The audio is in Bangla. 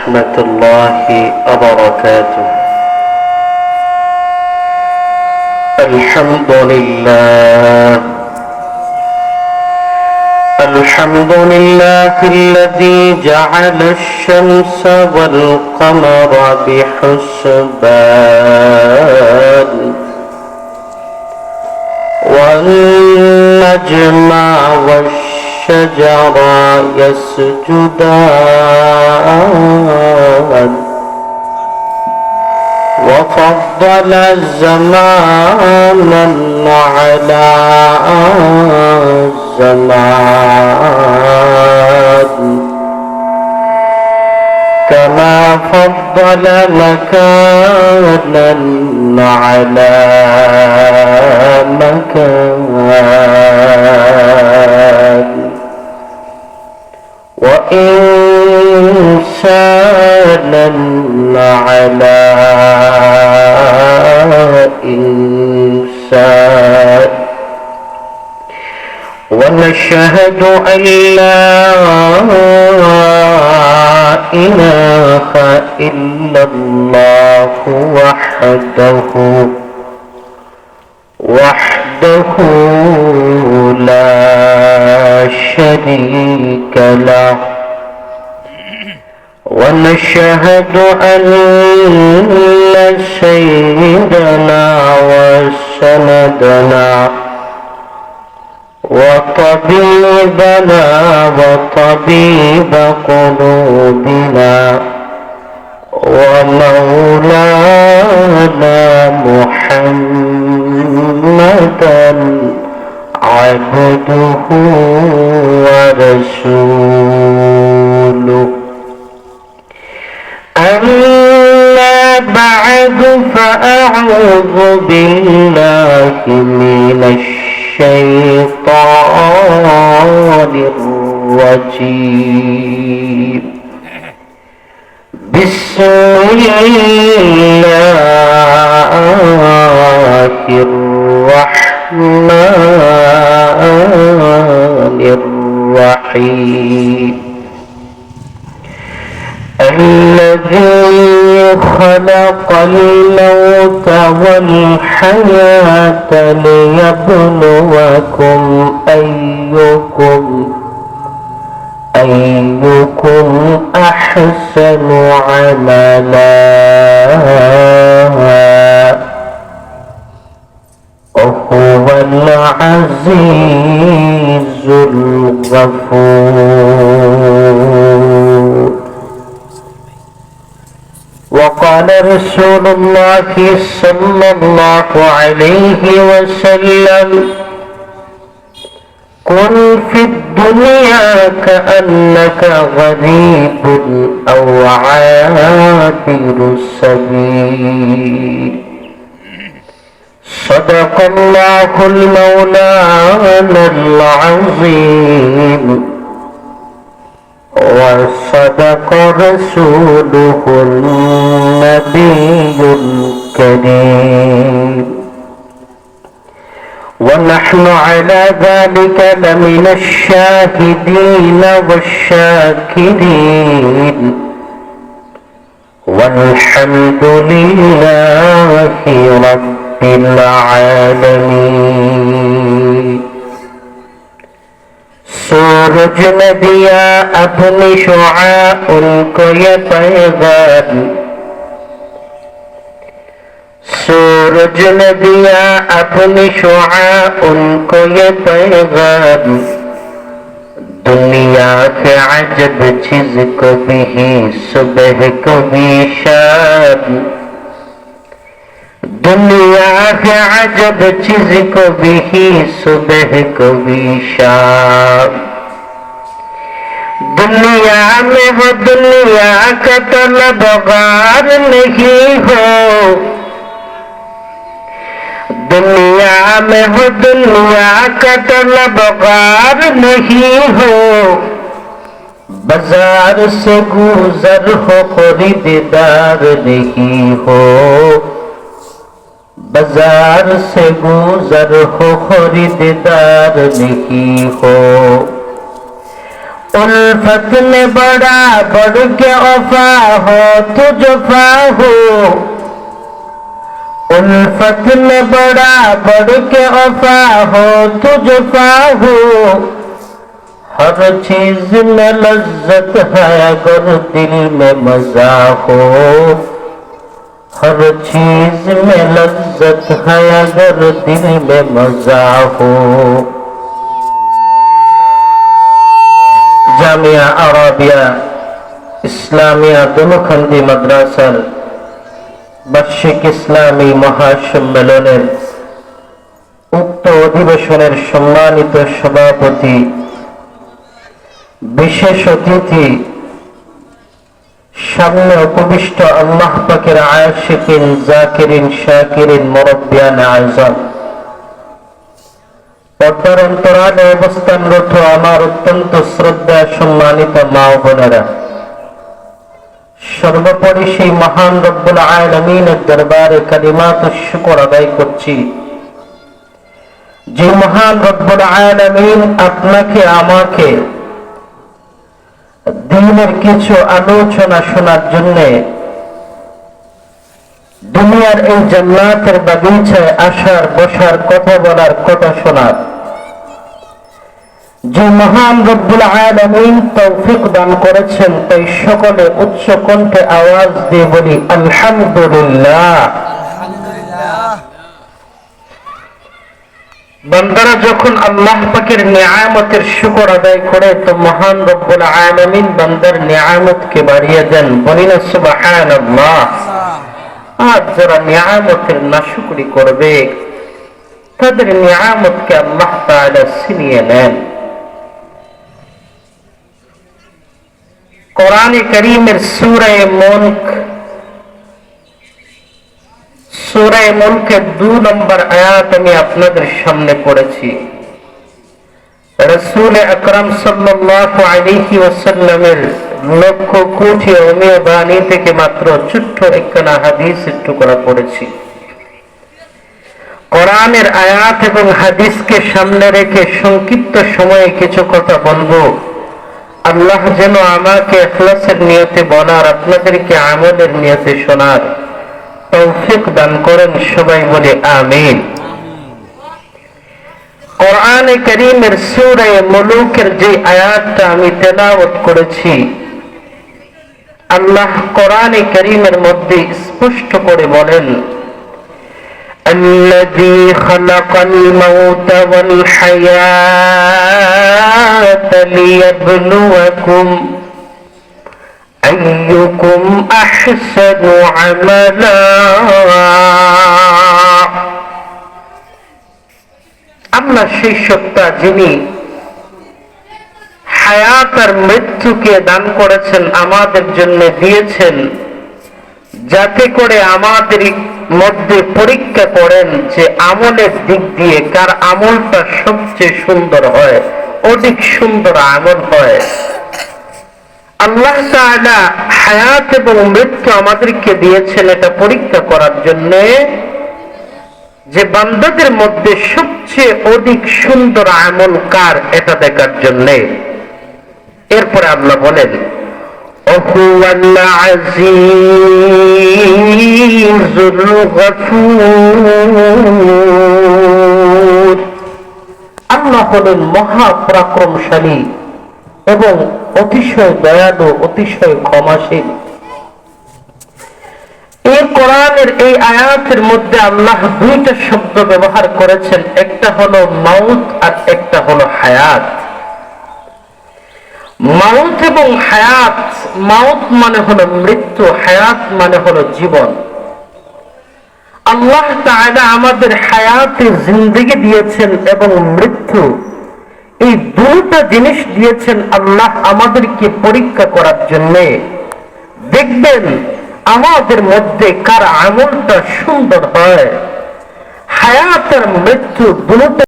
ورحمة الله وبركاته. الحمد لله الذي جعل الشمس والقمر بحسبان والنجم والشجر يسجدان وفضل زمانا على زمان كما فضل مكانا على مكان وإنسانا على إنسان. ونشهد أن لا إله إلا الله وحده لا شريك له. ونشهد أن سيدنا وسندنا وطبيبنا وطبيب قلوبنا ومولانا محمدا عبده ورسوله. أما بعد فأعوذ بالله من الشيطان الرجيم. بسم الله الرحمن الرحيم. الذي خلق الموت والحياة ليبلوكم أيكم أحسن عملا وهو العزيز الغفور. وقال رسول الله صلى الله عليه وسلم: كن في الدنيا كأنك غريب أو عابر السبيل. صدق الله المولانا العظيم وصدق رسوله النبي الكريم. ونحن على ذلك لمن الشاهدين والشاكرين والحمد لله رب العالمين. सूरज ने दिया अपनी शुआ उनको ये पैगाम, सूरज ने दिया अपनी शुआ उनको ये पैगाम। दुनिया के अजब चीज को भी सुबह को भी शाम, दुनिया के अजब चीज को भी सुबह को भी शाम। दुनिया में हो दुनिया का तलबगार नहीं हो, दुनिया में हो दुनिया का तलबगार नहीं हो। बाजार से गुजर हो खरीदार नहीं हो, बाजार से गुजर हो खरीदार नहीं हो। उल्फत में बड़ा बढ़ के वफा हो तो जफा हो, उल्फत में बड़ा बढ़ के वफा हो तो जफा हो, हर चीज में लज्जत है अगर दिल में मजा हो, हर चीज में लज्जत है अगर दिल में मजा हो। জামিয়া আরাবিয়া ইসলামিয়া দোলখান্দি মাদ্রাসার বার্ষিক ইসলামী মহাসম্মেলনের উক্ত অধিবেশনের সম্মানিত সভাপতি, বিশেষ অতিথি, সামনে উপবিষ্ট আল্লাহ পাকের আশিকিন, জাকিরিন, শাকিরিন, মুরব্বিয়ান আযম, পর্দার অন্তরালে অবস্থানরত আমার অত্যন্ত শ্রদ্ধা সম্মানিত মা ও বোনেরা, সর্বোপরি সেই মহান রব্বুল আলামিনের দরবারে কালিমাতুশ শুকর আদায় করছি, যে মহান রব্বুল আলামিন আপনাকে আমাকে দ্বীনের কিছু আলোচনা শোনার জন্য দুনিয়ার এই জান্নাতের বাগিচায় আসার, বসার, কথা বলার, কথা শোনার যে মহান রব্বুল আলামিন তৌফিক দান করেছেন, তাই সকলে উচ্চ কণ্ঠে আওয়াজ দিয়ে বলি আলহামদুলিল্লাহ। বান্দারা যখন আল্লাহ পাকের নিয়ামতের শুকর আদায় করে তো মহান রব্বুল আলামিন বান্দার নিয়ামতকে বাড়িয়ে দেন, বলি না সুবহানাল্লাহ। আর যারা নিয়ামতের নাশুকরি করবে তাদের নিয়ামতকে আল্লাহ তাআলা ছিনিয়ে নেন। কোরআনে কারীমের সূরা মুলকের 2 নম্বর আয়াত আমি আপনাদের সামনে পড়েছি। রাসূল আকরাম সাল্লাল্লাহু আলাইহি ওয়াসাল্লামের লক্ষ কোটি অমীয় বাণী থেকে মাত্র ছোট্ট একখানা হাদিসের টুকরা পড়েছি। কোরআনের আয়াত এবং হাদিসকে সামনে রেখে সংক্ষিপ্ত সময়ে কিছু কথা বলবো। আল্লাহ যেন আমাকে ইখলাসের নিয়তে বলার, আপনাদেরকে আমলের নিয়তে শোনার তৌফিক দান করেন, সবাই বলে আমিন। কোরআনে কারীমের সূরা মুলুকের যে আয়াতটা আমি তেলাওয়াত করেছি, আল্লাহ কোরআনে কারীমের মধ্যে স্পষ্ট করে বলেন, الذي خلق الموت والحياة ليبلوكم أيكم أحسن عملا। আল্লাহ সেই সত্তা যিনি হায়াত আর মৃত্যুকে দান করেছেন, আমাদের জন্য দিয়েছেন, যাতে করে আমাদের মধ্যে পরীক্ষা করেন যে আমলের দিক দিয়ে কার আমলটা সবচেয়ে সুন্দর হয়, অধিক সুন্দর আমল হয়। আল্লাহ তাআলা হায়াত এবং মৃত্যু আমাদেরকে দিয়েছেন এটা পরীক্ষা করার জন্য, যে বান্দাদের মধ্যে সবচেয়ে অধিক সুন্দর আমল কার, এটা দেখার জন্য। এরপরে আল্লাহ বলেন, ওহুয়াল আজিজুল গফুর, আল্লাহ হলেন মহা পরাক্রমশালী এবং অতিশয় দয়ালু, অতিশয় ক্ষমাশীল। এই কোরআনের এই আয়াতের মধ্যে আল্লাহ 2টা শব্দ ব্যবহার করেছেন, একটা হলো মাউত আর একটা হলো হায়াত। মাউত এবং হায়াত, মাউত মানে হলো মৃত্যু, হায়াত মানে হলো জীবন। আল্লাহ তাআলা আমাদের হায়াতে জিন্দেগি দিয়েছেন এবং মৃত্যু, এই 2টা জিনিস দিয়েছেন আল্লাহ আমাদেরকে পরীক্ষা করার জন্য। দেখবেন আমাদের মধ্যে কার আমলটা সুন্দর হয়। হায়াত আর মৃত্যু দুটো